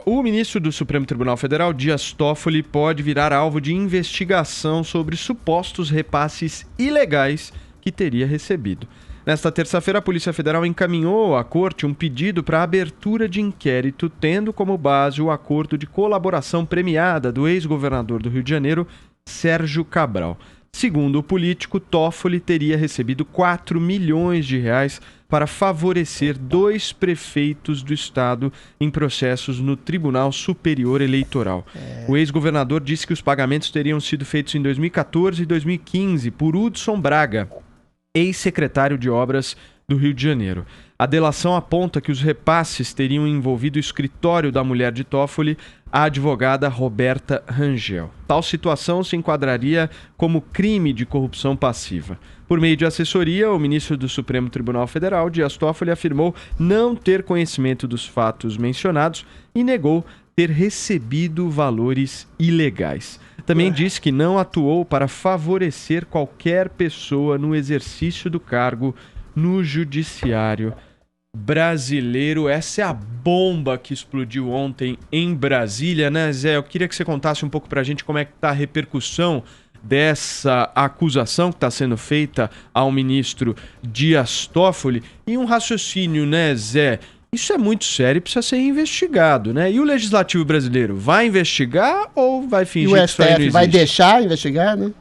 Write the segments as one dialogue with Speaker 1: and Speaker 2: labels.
Speaker 1: o ministro do Supremo Tribunal Federal, Dias Toffoli, pode virar alvo de investigação sobre supostos repasses ilegais que teria recebido. Nesta terça-feira, a Polícia Federal encaminhou à Corte um pedido para abertura de inquérito, tendo como base o acordo de colaboração premiada do ex-governador do Rio de Janeiro, Sérgio Cabral. Segundo o político, Toffoli teria recebido 4 milhões de reais para favorecer 2 prefeitos do estado em processos no Tribunal Superior Eleitoral. O ex-governador disse que os pagamentos teriam sido feitos em 2014 e 2015 por Hudson Braga, ex-secretário de Obras do Rio de Janeiro. A delação aponta que os repasses teriam envolvido o escritório da mulher de Toffoli, a advogada Roberta Rangel. Tal situação se enquadraria como crime de corrupção passiva. Por meio de assessoria, o ministro do Supremo Tribunal Federal, Dias Toffoli, afirmou não ter conhecimento dos fatos mencionados e negou ter recebido valores ilegais. Também disse que não atuou para favorecer qualquer pessoa no exercício do cargo no judiciário brasileiro. Essa é a bomba que explodiu ontem em Brasília, né, Zé? Eu queria que você contasse um pouco pra gente como é que tá a repercussão dessa acusação que está sendo feita ao ministro Dias Toffoli e um raciocínio, né, Zé? Isso é muito sério e precisa ser investigado, né? E o Legislativo brasileiro vai investigar ou vai fingir que isso aí não existe?
Speaker 2: E o STF vai deixar investigar, né?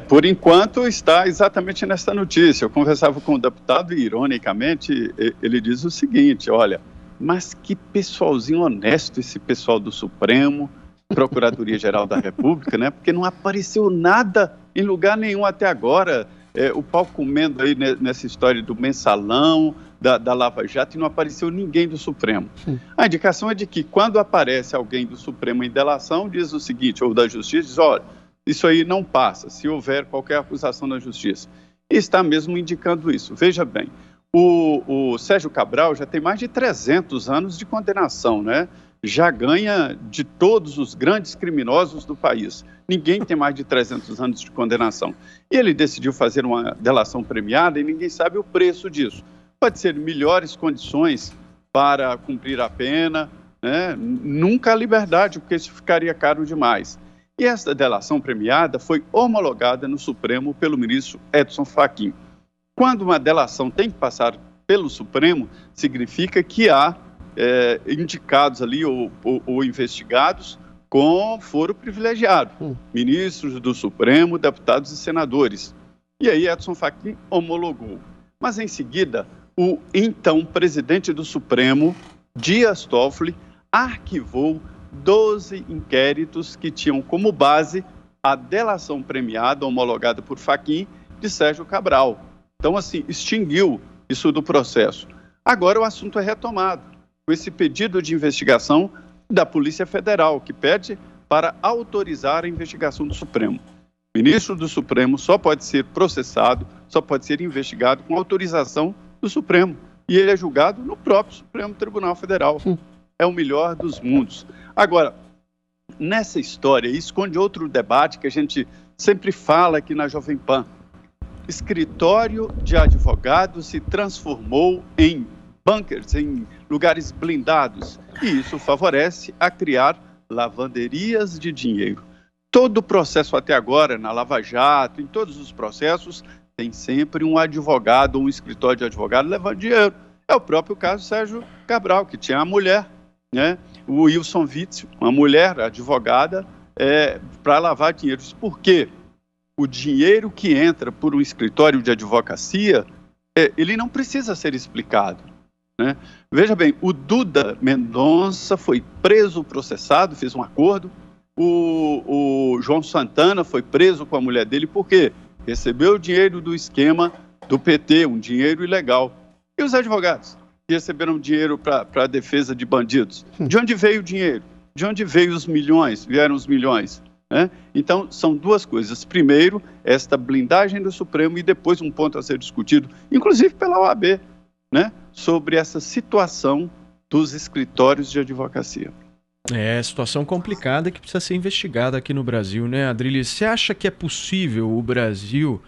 Speaker 3: Por enquanto está exatamente nessa notícia. Eu conversava com o deputado e, ironicamente, ele diz o seguinte, olha, mas que pessoalzinho honesto esse pessoal do Supremo, Procuradoria-Geral da República, né? Porque não apareceu nada em lugar nenhum até agora. O pau comendo aí nessa história do mensalão, da Lava Jato, e não apareceu ninguém do Supremo. Sim. A indicação é de que quando aparece alguém do Supremo em delação, diz o seguinte, ou da Justiça, diz, olha, isso aí não passa, se houver qualquer acusação na Justiça. E está mesmo indicando isso. Veja bem, o Sérgio Cabral já tem mais de 300 anos de condenação, né? Já ganha de todos os grandes criminosos do país. Ninguém tem mais de 300 anos de condenação. E ele decidiu fazer uma delação premiada e ninguém sabe o preço disso. Pode ser melhores condições para cumprir a pena, né? Nunca a liberdade, porque isso ficaria caro demais. E essa delação premiada foi homologada no Supremo pelo ministro Edson Fachin. Quando uma delação tem que passar pelo Supremo, significa que há indicados ali ou investigados com foro privilegiado, ministros do Supremo, deputados e senadores. E aí Edson Fachin homologou. Mas em seguida, o então presidente do Supremo, Dias Toffoli, arquivou 12 inquéritos que tinham como base a delação premiada, homologada por Fachin, de Sérgio Cabral. Então, assim, extinguiu isso do processo. Agora o assunto é retomado, com esse pedido de investigação da Polícia Federal, que pede para autorizar a investigação do Supremo. O ministro do Supremo só pode ser processado, só pode ser investigado com autorização do Supremo. E ele é julgado no próprio Supremo Tribunal Federal. É o melhor dos mundos. Agora, nessa história, esconde outro debate que a gente sempre fala aqui na Jovem Pan. Escritório de advogado se transformou em bunkers, em lugares blindados. E isso favorece a criar lavanderias de dinheiro. Todo o processo até agora, na Lava Jato, em todos os processos, tem sempre um advogado ou um escritório de advogado levando dinheiro. É o próprio caso do Sérgio Cabral, que tinha a mulher, né? O Wilson Witzel, uma mulher advogada, para lavar dinheiro. Por quê? O dinheiro que entra por um escritório de advocacia, ele não precisa ser explicado, né? Veja bem, o Duda Mendonça foi preso, processado, fez um acordo. O João Santana foi preso com a mulher dele, por quê? Recebeu o dinheiro do esquema do PT, um dinheiro ilegal. E os advogados que receberam dinheiro para a defesa de bandidos? De onde veio o dinheiro? De onde veio os milhões? Vieram os milhões, né? Então, são duas coisas. Primeiro, esta blindagem do Supremo e depois um ponto a ser discutido, inclusive pela OAB, né? Sobre essa situação dos escritórios de advocacia.
Speaker 1: Situação complicada que precisa ser investigada aqui no Brasil, né, Adriles? Você acha que é possível o Brasil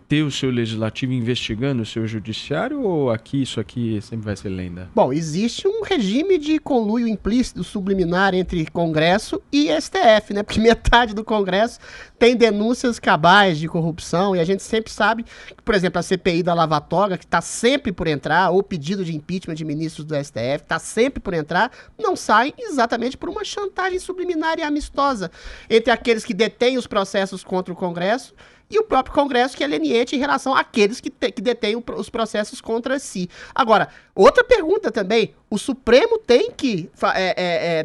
Speaker 1: ter o seu legislativo investigando o seu judiciário ou isso aqui sempre vai ser lenda?
Speaker 2: Bom, existe um regime de conluio implícito subliminar entre Congresso e STF, né? Porque metade do Congresso tem denúncias cabais de corrupção e a gente sempre sabe que, por exemplo, a CPI da Lava Toga, que está sempre por entrar, ou pedido de impeachment de ministros do STF, está sempre por entrar, não sai exatamente por uma chantagem subliminar e amistosa entre aqueles que detêm os processos contra o Congresso e o próprio Congresso, que é leniente em relação àqueles que detêm os processos contra si. Agora, outra pergunta também, o Supremo tem que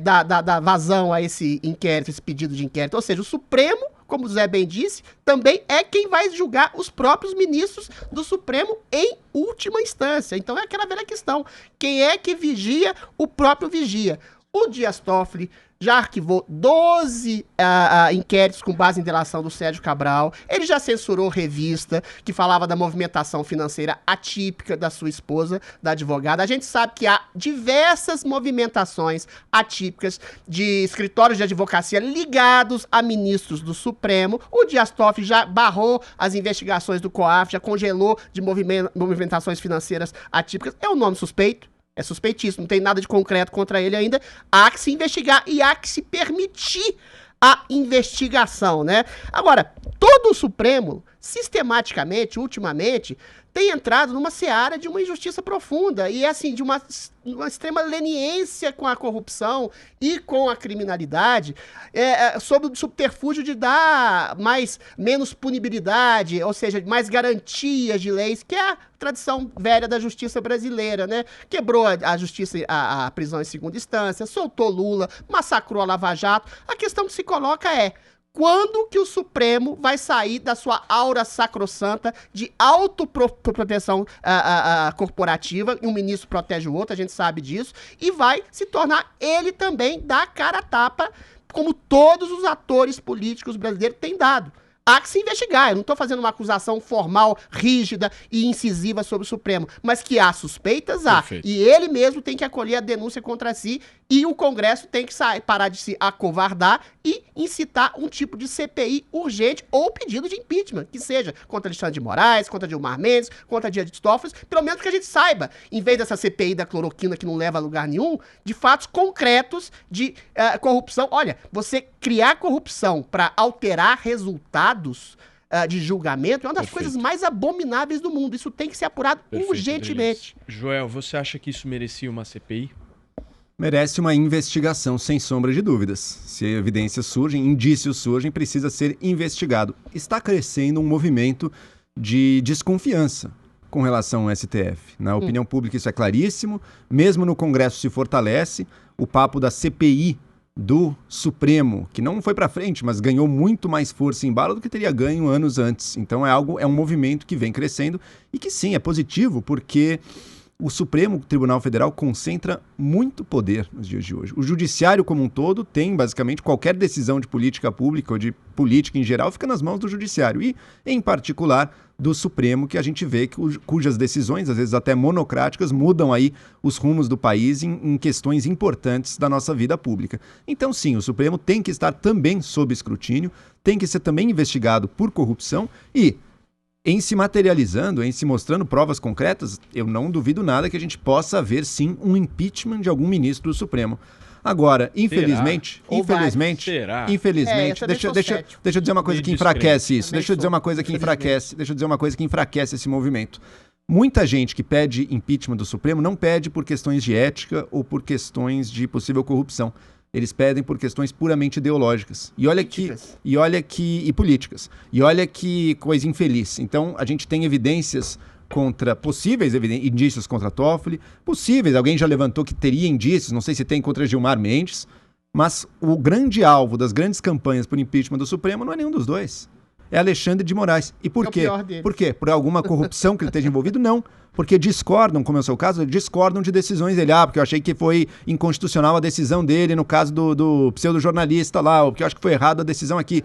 Speaker 2: dar vazão a esse inquérito, esse pedido de inquérito, ou seja, o Supremo, como o Zé bem disse, também é quem vai julgar os próprios ministros do Supremo em última instância. Então é aquela velha questão, quem é que vigia, o próprio vigia. O Dias Toffoli já arquivou 12 inquéritos com base em delação do Sérgio Cabral. Ele já censurou revista que falava da movimentação financeira atípica da sua esposa, da advogada. A gente sabe que há diversas movimentações atípicas de escritórios de advocacia ligados a ministros do Supremo. O Dias Toffoli já barrou as investigações do COAF, já congelou de movimentações financeiras atípicas. É um nome suspeito. É suspeitíssimo, não tem nada de concreto contra ele ainda. Há que se investigar e há que se permitir a investigação, né? Agora, todo o Supremo, sistematicamente, ultimamente, tem entrado numa seara de uma injustiça profunda e, assim, de uma extrema leniência com a corrupção e com a criminalidade, sob o subterfúgio de dar menos punibilidade, ou seja, mais garantias de leis, que é a tradição velha da justiça brasileira, né? Quebrou a justiça, a prisão em segunda instância, soltou Lula, massacrou a Lava Jato. A questão que se coloca é: quando que o Supremo vai sair da sua aura sacrossanta de autoproteção corporativa, e um ministro protege o outro, a gente sabe disso, e vai se tornar ele também dar cara a tapa, como todos os atores políticos brasileiros têm dado? Há que se investigar, eu não estou fazendo uma acusação formal, rígida e incisiva sobre o Supremo, mas que há suspeitas, há.
Speaker 1: Perfeito.
Speaker 2: E ele mesmo tem que acolher a denúncia contra si e o Congresso tem que parar de se acovardar e incitar um tipo de CPI urgente ou pedido de impeachment, que seja contra Alexandre de Moraes, contra Gilmar Mendes, contra Dias Toffoli, pelo menos que a gente saiba, em vez dessa CPI da cloroquina que não leva a lugar nenhum, de fatos concretos de corrupção. Olha, você criar corrupção para alterar resultados de julgamento é uma das coisas mais abomináveis do mundo. Isso tem que ser apurado urgentemente.
Speaker 1: Joel, você acha que isso merecia uma CPI?
Speaker 4: Merece uma investigação, sem sombra de dúvidas. Se evidências surgem, indícios surgem, precisa ser investigado. Está crescendo um movimento de desconfiança com relação ao STF. Na opinião pública isso é claríssimo, mesmo no Congresso se fortalece. O papo da CPI do Supremo, que não foi para frente, mas ganhou muito mais força em bala do que teria ganho anos antes. Então é um movimento que vem crescendo e que sim, é positivo, porque o Supremo Tribunal Federal concentra muito poder nos dias de hoje. O judiciário como um todo tem, basicamente, qualquer decisão de política pública ou de política em geral fica nas mãos do judiciário e, em particular, do Supremo, que a gente vê cujas decisões, às vezes até monocráticas, mudam aí os rumos do país em questões importantes da nossa vida pública. Então, sim, o Supremo tem que estar também sob escrutínio, tem que ser também investigado por corrupção e, em se materializando, em se mostrando provas concretas, eu não duvido nada que a gente possa ver, sim, um impeachment de algum ministro do Supremo. Agora, infelizmente, deixa eu dizer uma coisa que enfraquece isso. Deixa eu dizer uma coisa que enfraquece esse movimento. Muita gente que pede impeachment do Supremo não pede por questões de ética ou por questões de possível corrupção. Eles pedem por questões puramente ideológicas. E políticas. E olha que coisa infeliz. Então, a gente tem evidências contra possíveis indícios contra Toffoli, alguém já levantou que teria indícios, não sei se tem contra Gilmar Mendes, mas o grande alvo das grandes campanhas por impeachment do Supremo não é nenhum dos dois. É Alexandre de Moraes. E por quê? Por quê? Por alguma corrupção que ele esteja envolvido? Não. Porque discordam, como é o seu caso, discordam de decisões dele. Porque eu achei que foi inconstitucional a decisão dele no caso do pseudo-jornalista lá, ou porque eu acho que foi errada a decisão aqui.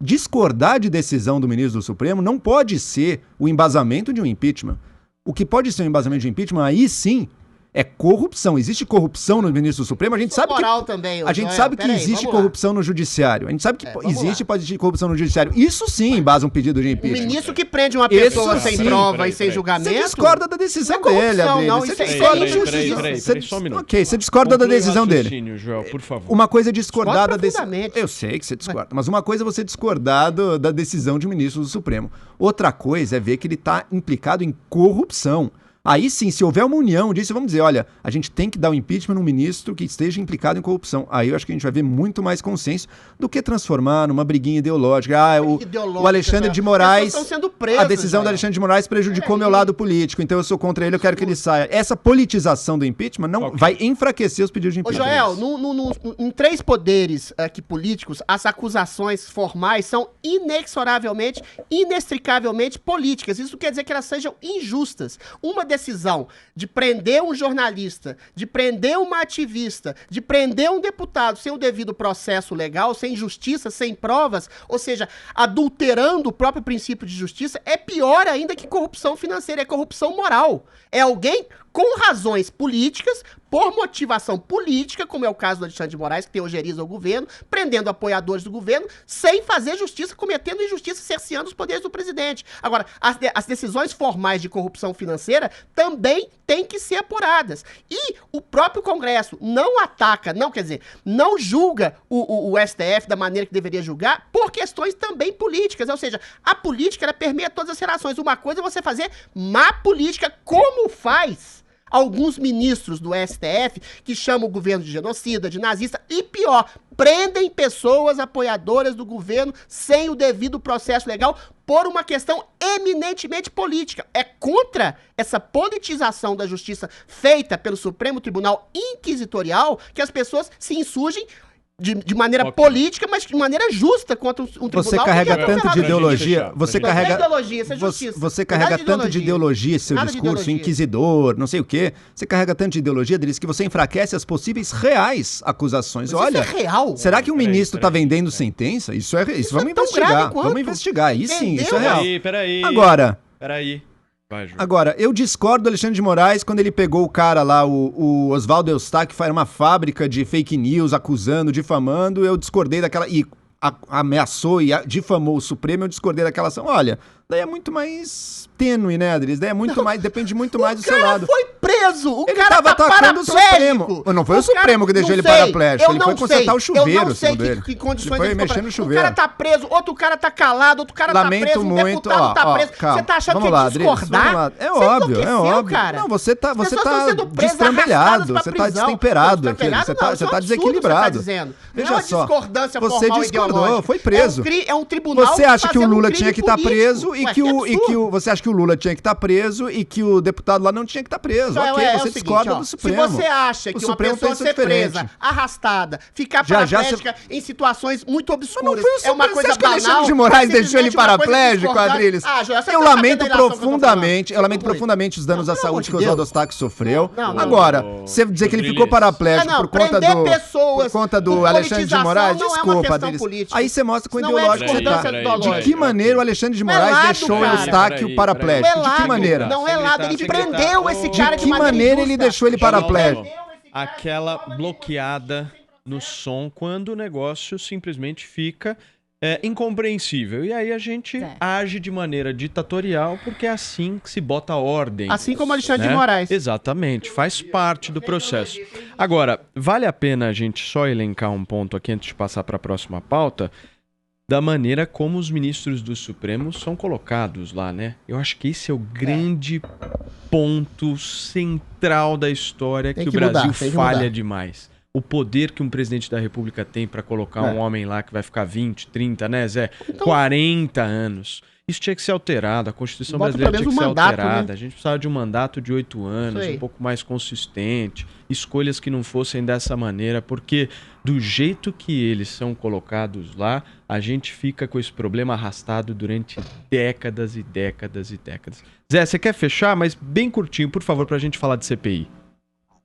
Speaker 4: Discordar de decisão do ministro do Supremo não pode ser o embasamento de um impeachment. O que pode ser o embasamento de um impeachment, aí sim, É corrupção. Existe corrupção no ministro do Supremo? A gente sabe que...
Speaker 2: moral também,
Speaker 4: A gente sabe que existe corrupção no judiciário. A gente sabe que existe e pode existir corrupção no judiciário. Isso sim embasa um pedido de
Speaker 2: O
Speaker 4: impeachment.
Speaker 2: ministro que prende uma pessoa sem prova e sem julgamento...
Speaker 4: Você discorda da decisão
Speaker 2: Não é
Speaker 4: dele,
Speaker 2: corrupção,
Speaker 4: Adriles.
Speaker 2: não,
Speaker 4: Você
Speaker 2: isso é
Speaker 4: discorda
Speaker 2: injustiça.
Speaker 1: Peraí, só um minuto.
Speaker 4: Ok, você discorda da
Speaker 1: Conclui o
Speaker 4: decisão dele.
Speaker 1: raciocínio, Joel, por favor.
Speaker 4: Uma coisa é discordar da
Speaker 2: Discordo
Speaker 4: decisão.
Speaker 2: profundamente.
Speaker 4: Eu sei que você discorda, mas uma coisa é você discordar da decisão de um ministro do Supremo. Outra coisa é ver que ele está implicado em corrupção. Aí sim, se houver uma união disso, vamos dizer, olha, a gente tem que dar o impeachment num ministro que esteja implicado em corrupção. Aí eu acho que a gente vai ver muito mais consenso do que transformar numa briguinha ideológica. O Alexandre de Moraes, a decisão do Alexandre de Moraes prejudicou meu lado político, então eu sou contra ele, eu quero que ele saia. Essa politização do impeachment não vai enfraquecer os pedidos de impeachment.
Speaker 2: Ô Joel, em 3 poderes aqui políticos, as acusações formais são inexoravelmente, inextricavelmente políticas. Isso quer dizer que elas sejam injustas. Uma decisão de prender um jornalista, de prender uma ativista, de prender um deputado sem o devido processo legal, sem justiça, sem provas, ou seja, adulterando o próprio princípio de justiça, é pior ainda que corrupção financeira, é corrupção moral. É alguém com razões políticas, por motivação política, como é o caso do Alexandre de Moraes, que teoriza o governo, prendendo apoiadores do governo, sem fazer justiça, cometendo injustiça, cerceando os poderes do presidente. Agora, as decisões formais de corrupção financeira também têm que ser apuradas. E o próprio Congresso não ataca, não julga o STF da maneira que deveria julgar por questões também políticas. Ou seja, a política ela permeia todas as relações. Uma coisa é você fazer má política, como faz alguns ministros do STF que chamam o governo de genocida, de nazista e pior, prendem pessoas apoiadoras do governo sem o devido processo legal por uma questão eminentemente política. É contra essa politização da justiça feita pelo Supremo Tribunal Inquisitorial que as pessoas se insurgem de maneira política, mas de maneira justa contra um tribunal.
Speaker 4: Você carrega tanto de ideologia, você carrega tanto de ideologia esse seu discurso inquisidor, não sei o quê. Você carrega tanto de ideologia, Adriles, que você enfraquece as possíveis reais acusações.
Speaker 2: Mas
Speaker 4: olha,
Speaker 2: isso é real?
Speaker 4: Será que um ministro está vendendo sentença? Isso vamos investigar. Vamos investigar. Aí sim, isso é real.
Speaker 1: Peraí.
Speaker 4: Agora, eu discordo do Alexandre de Moraes quando ele pegou o cara lá, o Oswaldo Eustáquio, que era uma fábrica de fake news, acusando, difamando. Eu discordei daquela... E ameaçou e difamou o Supremo, eu discordei daquela ação. Olha, daí é muito mais tênue, né, Adriles? Daí é muito mais, depende muito mais do seu lado.
Speaker 2: O cara foi preso!
Speaker 4: Ele tava atacando o Supremo. Não foi o Supremo que deixou ele paraplégico. Ele foi consertar o chuveiro, segundo ele.
Speaker 2: Que condições
Speaker 4: ele foi mexendo no chuveiro.
Speaker 2: O cara tá preso, outro cara tá calado, outro cara tá preso, um deputado tá preso. Você tá achando que é discordar?
Speaker 4: É óbvio.
Speaker 2: Cara.
Speaker 4: Não, você tá destrambelhado, você tá destemperado aqui. Você tá desequilibrado. Veja só, você discordou, foi preso.
Speaker 2: É um tribunal.
Speaker 4: Você acha que o Lula tinha que estar preso você acha que o Lula tinha que estar preso e que o deputado lá não tinha que estar preso? Você discorda do Supremo.
Speaker 2: Se você acha que uma pessoa ser presa, arrastada, ficar paraplégica em situações muito obscuras, é uma coisa banal. Você acha que o Alexandre
Speaker 4: de Moraes deixou ele paraplégico, Adriles? Eu lamento profundamente os danos à saúde que o Oswaldo Eustáquio sofreu. Agora, você dizer que ele ficou paraplégico por conta do Alexandre de Moraes, desculpa, Adriles. Aí você mostra com o ideológico que você tá. De que maneira o Alexandre de Moraes deixou o Eustáquio paraplégico? De que maneira?
Speaker 2: Não é lado, ele prendeu esse cara
Speaker 4: de que maneira ele deixou ele paraplégico?
Speaker 1: Aquela bloqueada no som quando o negócio simplesmente fica incompreensível. E aí a gente age de maneira ditatorial porque é assim que se bota ordem.
Speaker 2: Assim como Alexandre de Moraes.
Speaker 1: Exatamente, faz parte do processo. Agora, vale a pena a gente só elencar um ponto aqui antes de passar para a próxima pauta, da maneira como os ministros do Supremo são colocados lá, né? Eu acho que esse é o grande ponto central da história que o Brasil falha demais. O poder que um presidente da República tem para colocar um homem lá que vai ficar 20, 30, né, Zé? 40 anos. Isso tinha que ser alterado, a Constituição brasileira tinha que ser alterada. Né? A gente precisava de um mandato de 8 anos, um pouco mais consistente, escolhas que não fossem dessa maneira, porque do jeito que eles são colocados lá, a gente fica com esse problema arrastado durante décadas e décadas e décadas. Zé, você quer fechar? Mas bem curtinho, por favor, para a gente falar de CPI.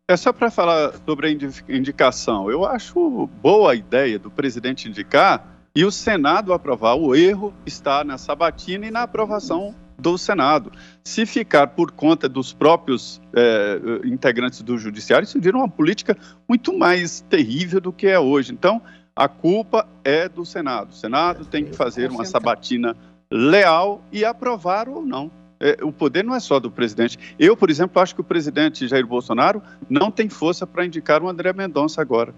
Speaker 3: É só para falar sobre a indicação. Eu acho boa a ideia do presidente indicar e o Senado aprovar. O erro está na sabatina e na aprovação do Senado. Se ficar por conta dos próprios integrantes do Judiciário, isso vira uma política muito mais terrível do que é hoje. Então, a culpa é do Senado. O Senado tem que fazer uma sabatina leal e aprovar ou não. O poder não é só do presidente. Eu, por exemplo, acho que o presidente Jair Bolsonaro não tem força para indicar o André Mendonça agora.